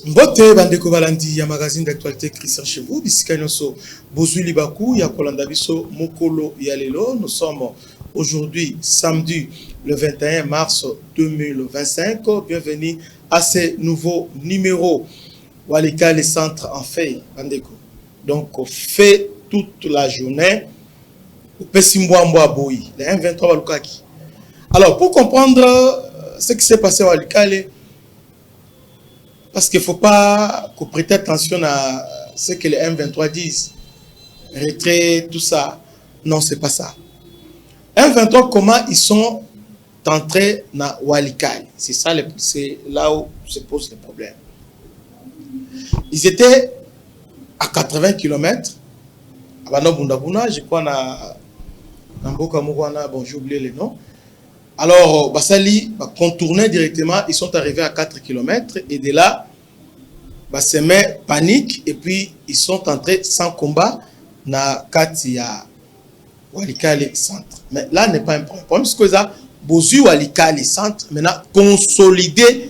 Mbote bandeko balandi ya magazine d'actualité Christian chez vous bisika nyonso bozui libaku ya kolanda biso mokolo ya lelo. Nous sommes aujourd'hui samedi le 21 mars 2025. Bienvenue à ce nouveau numéro Walika les centres en fait bandeko. Donc fait toute la journée Pesimboamboa Boy le 1-23 balukaki. Alors pour comprendre ce qui s'est passé à Walikale, parce qu'il ne faut pas qu'on prête attention à ce que les M23 disent. Retrait, tout ça. Non, ce n'est pas ça. M23, comment ils sont entrés dans Walikale? C'est ça, c'est là où se pose le problème. Ils étaient à 80 km. À Bundabuna, je crois, bon, j'ai oublié les noms. Alors, Basali contourner directement, ils sont arrivés à 4 km et de là, se met panique et puis ils sont entrés sans combat dans Katia Walikale centre. Mais là n'est pas un problème. Parce que ça, Bozu Walikale centre, maintenant consolider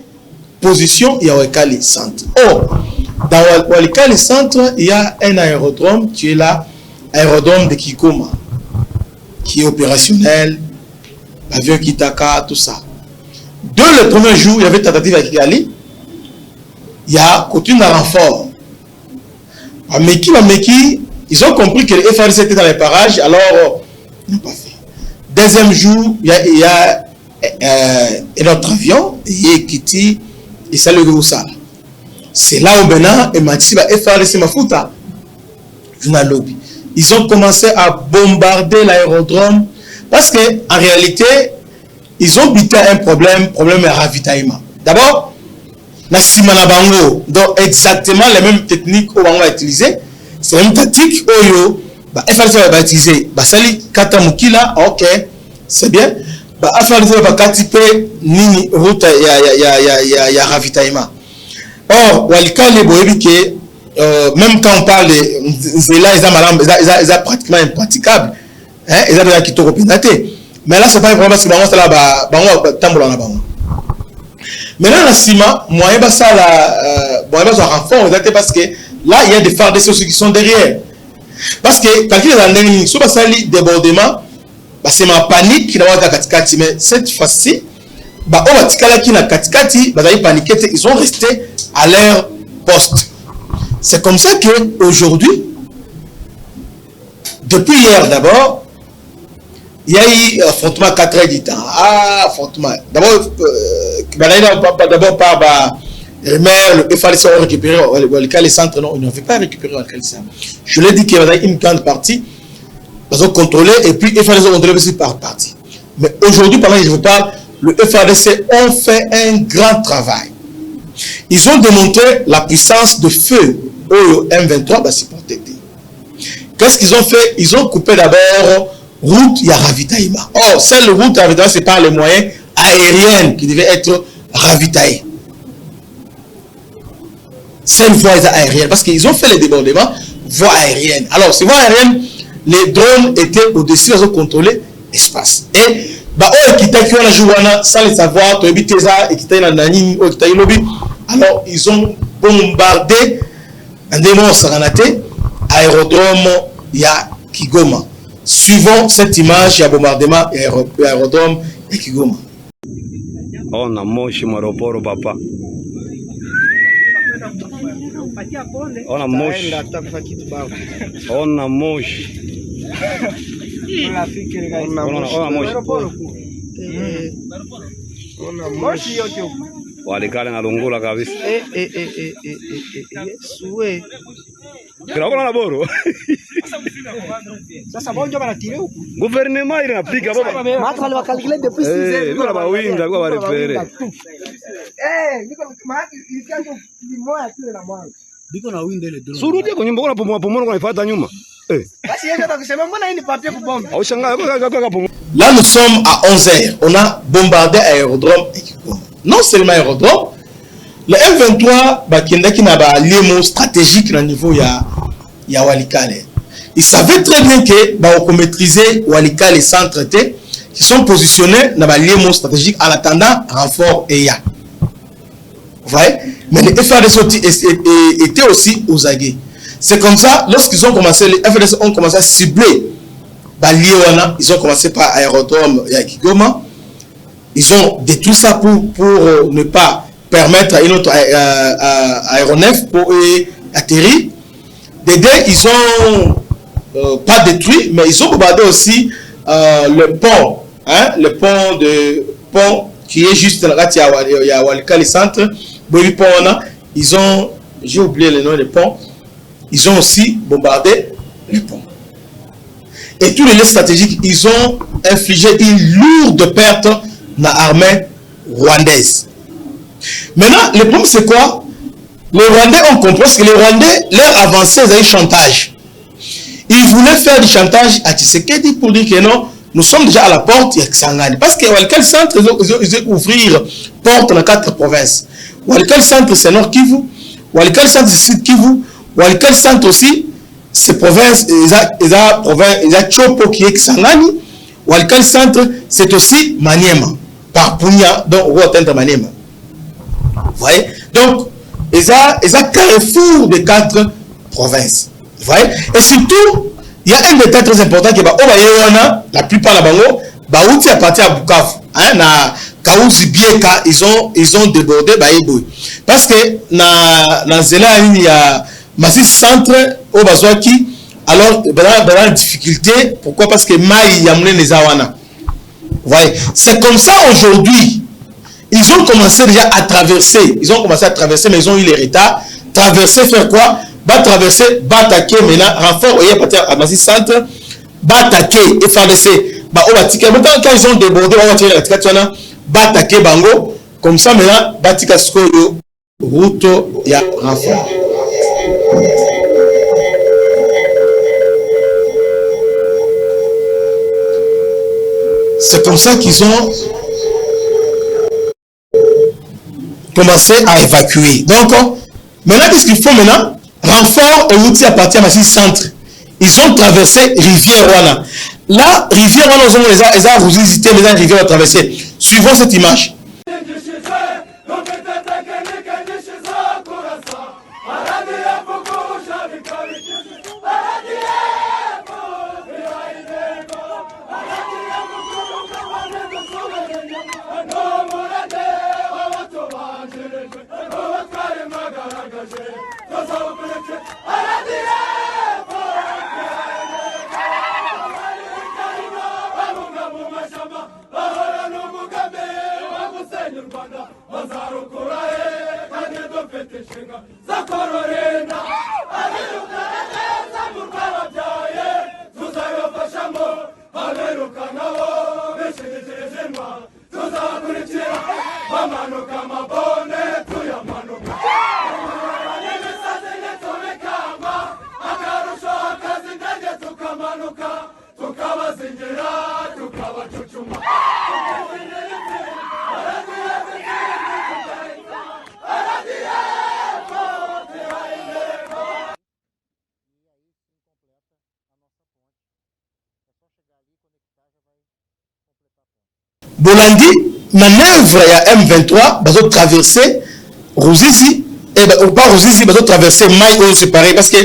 position il y a Walikale centre. Or, dans Walikale centre, il y a un aérodrome qui est là, aérodrome de Kigoma, qui est opérationnel. Avion Kitaka, tout ça. Dès le premier jour, il y avait tentative avec Kigali. Il y a continué dans renfort. Meki, ils ont compris que le FRDC était dans les parages, alors ils n'ont pas fait. Deuxième jour, il y a un autre avion, Kitty, et ça le Goussala. C'est là où maintenant, et Matisse va FRDC Mafuta. Lobby. Ils ont commencé à bombarder l'aérodrome. Parce qu'en réalité, ils ont buté un problème de ravitaillement. D'abord, la Simanabango, donc exactement les mêmes techniques qu'on va utiliser, c'est la même tactique où FRDC va utiliser. Sali Katamukila, ok, c'est bien. FRDC va katiper ni route ya ravitaillement. Or, Walikale Boebike, même quand on parle de Zela, ils sont pratiquement impraticables. Ils ont déjà quitté le mais là, ce n'est pas un problème parce que c'est là, maintenant, la CIMA, moi, je vais renfort parce que là, il y a des phares de ceux qui sont derrière. Parce que quand il y a des débordements, c'est ma panique qui n'a pas de mais cette fois-ci, ils ont resté à leur poste. C'est comme ça qu'aujourd'hui, depuis hier d'abord, il y a eu affrontement 4 heures du temps. Affrontement. D'abord par le FRDC ont récupéré les centres. Non, ils n'ont pas récupéré les centres. Je l'ai dit qu'il y avait une grande partie. Ils ont contrôlé et puis les FRDC ont contrôlé aussi par partie. Mais aujourd'hui, pendant que je vous parle, le FRDC ont fait un grand travail. Ils ont démontré la puissance de feu au M23 s'y porter. Qu'est-ce qu'ils ont fait? Ils ont coupé d'abord route, il y a ravitaillement. Or, celle route de ravitaillement, c'est par les moyens aériens qui devaient être ravitaillés. C'est une voie aérienne, parce qu'ils ont fait les débordements, voie aérienne. Alors, ces voies aériennes, les drones étaient au-dessus, ils ont contrôlé l'espace. Et, sans le savoir, alors, ils ont bombardé un démonstre aérodrome, il y a Kigoma. Suivant cette image, il y a bombardement et aérodrome et Kigoma. On a moshi maroporo papa. On a moshi. On a moshi. On a moshi. Walikale na lungula kabisa. Kila na boro. Sasa bonjo banatire huko. Gouvernement ile napiga baba. Matu wale wakalculate depuis 6 heures. Niko na bawinga kwa barefere. Niko maana ilikianza limoya kile na mwanga. Niko na winda ile drone. Surudi kwa nyumba kuna pomona kuna ifuata nyuma. Basi yeye atakisema mbona hii ni papier kubomba. Au shangaa kwa pomona. Là nous sommes à 11h. On a bombardé aérodrome et Kigoma. Non seulement aérodrome, le M23 bakendaki na ba lieu stratégique na niveau ya Walikale. Ils savaient très bien que on maîtriser Walikale centre T qui sont positionnés dans ba lieu stratégique en attendant renfort EYA. Vous voyez? Mais les FARDC étaient aussi aux aguets. C'est comme ça, lorsqu'ils ont commencé, les FARDC ont commencé à cibler Baliwana, ils ont commencé par aérodrome Yakigoma. Ils ont détruit ça pour ne pas permettre à une autre aéronef pour atterrir. Dedans, ils ont pas détruit, mais ils ont bombardé aussi le pont, hein, le pont qui est juste là, il y a Walikale centre, ils ont, j'ai oublié le nom du pont, ils ont aussi bombardé le pont. Et tous les lieux stratégiques, ils ont infligé une lourde perte dans l'armée rwandaise. Maintenant, le problème c'est quoi? Les Rwandais ont compris parce que les Rwandais, leur avancée, ils avaient chantage. Ils voulaient faire du chantage à Tshisekedi pour dire que non, nous sommes déjà à la porte de Kisangani. Parce que Walikale centre, ils ont ouvrir porte dans 4 provinces. Walikale centre, c'est Nord Kivu. Walikale centre, c'est Sud Kivu. Walikale centre aussi, c'est province, ils ont Chopo qui est Kisangani. Walikale centre, c'est aussi Maniema. Par Punya, donc on atteindre Maniema. Vous voyez? Donc, ils ont carrefour de 4 provinces. Vous voyez? Et surtout, il y a un détail très important qui est la plupart de Bango, Baouti à partir à Bukavu, hein, na Kaouzi Bieka, ils ont débordé Baïboui. Parce que dans Zela, il y a Massi centre au Bazouaki, alors dans la difficulté, pourquoi? Parce que Maï Yamne Nezawana. Vous voyez? C'est comme ça aujourd'hui. Ils ont commencé déjà à traverser. Ils ont commencé à traverser, mais ils ont eu les retards. Traverser, faire quoi? Va traverser, va attaquer maintenant. Renfort, il y a parti à Massi centre. Va attaquer et faire laisser. Quand ils ont débordé, on va tirer la va attaquer Bango. Comme ça, maintenant, va attaquer route, il y a renfort. C'est comme ça qu'ils ont commencé à évacuer. Donc, maintenant, qu'est-ce qu'il faut maintenant? Renfort et outil à partir de Massi centre. Ils ont traversé rivière Wana. Là, rivière Wana, ils ont visité les rivières à traverser. Suivons cette image. Bolandi, manœuvre à M23, ils ont traversé Ruzizi, et pas Ruzizi, ils ont traversé Maï, séparé, parce que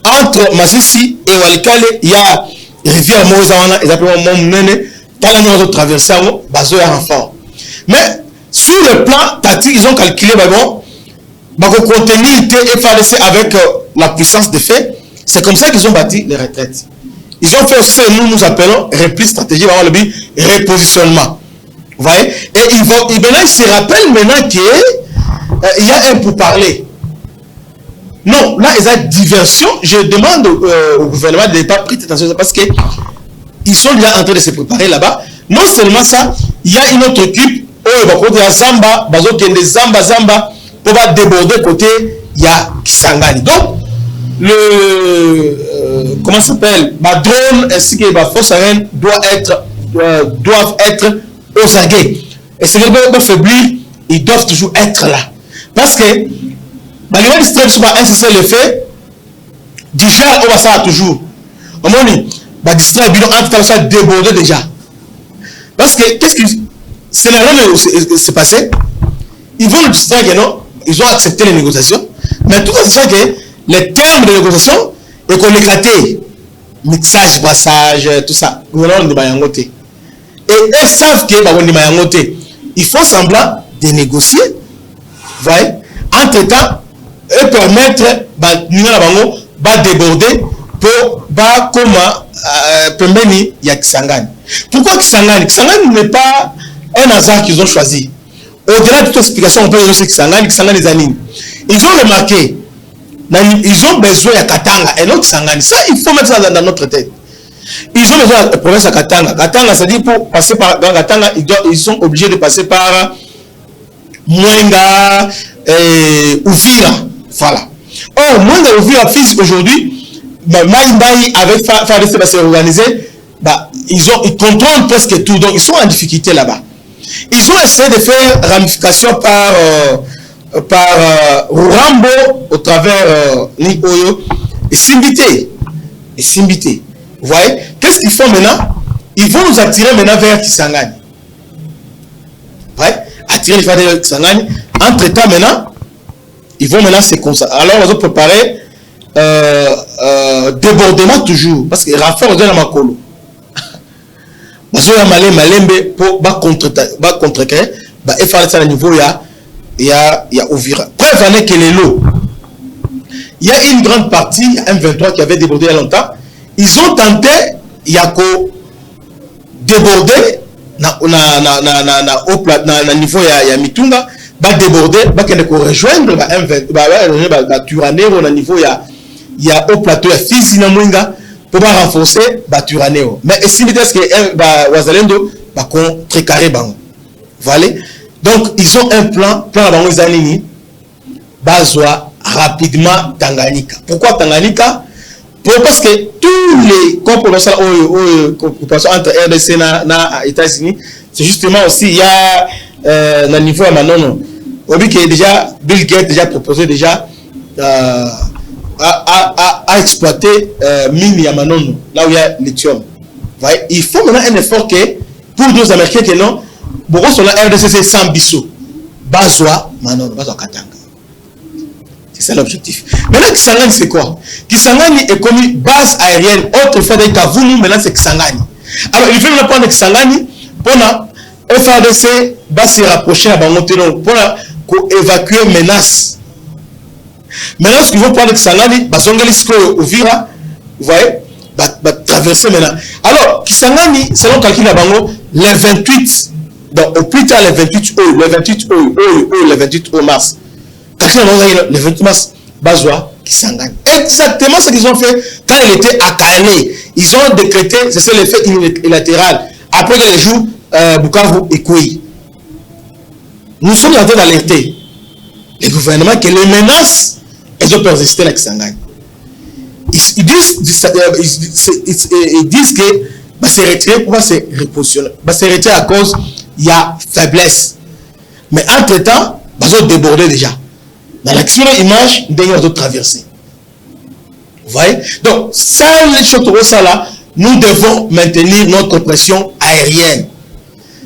entre Masisi et Walikale, il y a rivière Moïsawana, ils appellent Momnene, ils ont traversé Bazo et renfort. Mais sur le plan tactique, ils ont calculé, bon, contenir et FARDC avec la puissance de fait. C'est comme ça qu'ils ont bâti les retraites. Ils ont fait ce que nous appelons repli stratégique, repositionnement. Vous voyez? Et maintenant, ils se rappellent maintenant qu'il y a un pourparler. Non, là, il y a diversion. Je demande au gouvernement de ne pas prêter attention parce qu'ils sont déjà en train de se préparer là-bas. Non seulement ça, il y a une autre équipe, il y a Zamba, Zamba, pour déborder côté, il y a Kisangani. Donc, comment ça s'appelle? Drone ainsi que la force aérienne doivent être aux aguets. Et c'est que faiblir, ils doivent toujours être là. Parce que, malgré les stress, c'est le fait, déjà, on va ça toujours. Au moins, distraire, on va déborder déjà. Parce que, qu'est-ce que c'est là où c'est passé? Ils vont le distraire, non? ils ont accepté les négociations, mais tout en sachant que les termes de négociation et qu'on éclaté, mixage, brassage, tout ça, et eux savent que ils font semblant de négocier, voyez, entre-temps, et permettre de déborder pour Pembeni, il y a Kisangani. Pourquoi Kisangani? Kisangani n'est pas un hasard qu'ils ont choisi. Au-delà de toute explication, on peut dire que Kisangani les anime. Ils ont remarqué, ils ont besoin de Katanga et non Kisangani. Ça, il faut mettre ça dans notre tête. Ils ont besoin de la province de Katanga. Katanga, c'est-à-dire pour passer par Katanga, ils sont obligés de passer par Mwenga et Uvira. Voilà. Or, Mwenga et Uvira, physique aujourd'hui, Maï avec FARDC va s'organiser, ils contrôlent presque tout, donc ils sont en difficulté là-bas. Ils ont essayé de faire ramification par Rurambo au travers Nikoyo et Simbité. Vous voyez, qu'est-ce qu'ils font maintenant? Ils vont nous attirer maintenant vers Kisangani. Vous voyez, attirer les femmes vers Kisangani. Entre-temps maintenant, ils vont maintenant se concentrer. Alors, on va préparer débordement toujours. Parce que Raphaël, on est dans ma colo. Parce que Malembe pour contrecarrer, il faut aller à niveau, il y a Ouvira. Preuve en est que les lots. Il y a une grande partie, M23 qui avait débordé il y a longtemps. Ils ont tenté, il y a déborder na niveau ya Mitunga, déborder, rejoindre Turanero na niveau ya au plateau ya Fizi na Mwenga pour renforcer Turanero. Mais si vous dites que Wazalendo va contrecarrer bango. Voilà. Donc ils ont un plan bango zanini bazwa rapidement Tanganyika. Pourquoi Tanganyika? Parce que tous les composantes entre RDC et les États-Unis, c'est justement aussi, il y a le niveau à Manono. On dit que déjà, Bill Gates déjà proposé déjà à exploiter mine à Manono, là où il y a lithium. Il faut maintenant un effort que, pour nos Américains que non, beaucoup sur la RDC c'est 100 bissot. Bazwa, Manono, Bazwa Katanga. C'est l'objectif. Maintenant, Kisangani, c'est quoi? Kisangani est comme base aérienne. Autrefois, Kavunu, maintenant, c'est Kisangani. Alors, il faut maintenant prendre Kisangani pour FARDC va se rapprocher à Bangoténo pour évacuer menace. Maintenant, ce qu'ils vont prendre Kisangani, Bazongelisco Uvira, vous voyez, va traverser maintenant. Alors, Kisangani, selon calcul à Bango, les 28, donc au plus tard, les 28 mars. Le 28 mars, Bazwa, Kisangani. Exactement ce qu'ils ont fait quand il était à Calais. Ils ont décrété, c'est l'effet unilatéral. Après les jours, Bukavu et Kouy. Nous sommes en train d'alerter le gouvernement que les menaces, elles ont persisté à Kisangani. Ils disent que va se retirer pour se repositionner. Va se retirer à cause il y a faiblesse. Mais entre-temps, ils ont débordé déjà. Dans l'action image, ils ont traversé. Vous voyez? Donc, ça, les choses là, nous devons maintenir notre pression aérienne.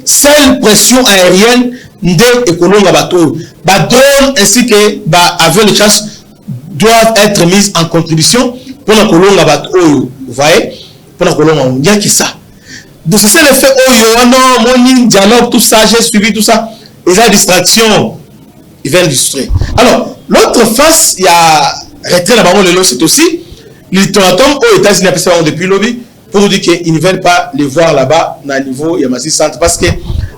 Cette pression aérienne, nous drone ainsi que avions de chasse doivent être mises en contribution pour la colonne bateau. Vous voyez? Pour la colonne, il y a qui ça. Donc, c'est le fait, mon dialogue, tout ça, j'ai suivi tout ça. Et la distraction. Ils viennent distraire. Alors, l'autre face, il y a retrait là-bas, c'est aussi l'ultimatum aux États-Unis depuis lobby pour dire qu'ils ne veulent pas les voir là-bas, dans le niveau, il y a Massi Centre, parce que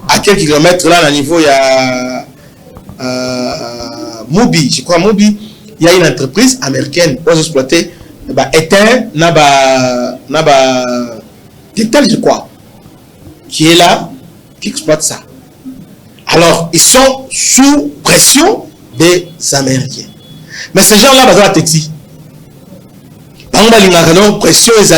à quelques kilomètres là, dans le niveau, il y a Mobi, je crois Mobi, il y a une entreprise américaine pour exploiter éteint, je crois, qui est là, qui exploite ça. Alors, ils sont sous pression des Américains. Mais ces gens-là, ils ont têti. Pression, ils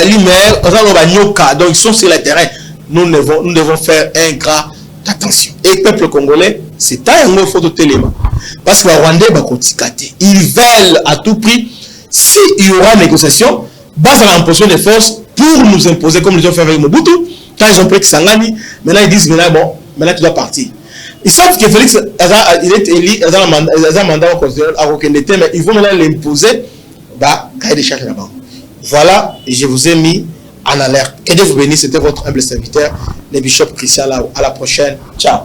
donc ils sont sur le terrain. Nous devons faire un grand attention. Et le peuple congolais, c'est un faut de téléma. Parce que les Rwandais, ils veulent à tout prix, s'il y aura négociation, base à l'imposition des forces pour nous imposer, comme ils ont fait avec Mobutu. Quand ils ont pris Kisangani, maintenant ils disent, maintenant tu dois partir. Ils savent que Félix, il est élu, il a un mandat constitutionnel à aucun été, mais ils vont maintenant l'imposer. Bah, cahier des charges là-bas. Voilà, je vous ai mis en alerte. Que Dieu vous bénisse, c'était votre humble serviteur, le bishop Christian Lao. À la prochaine. Ciao.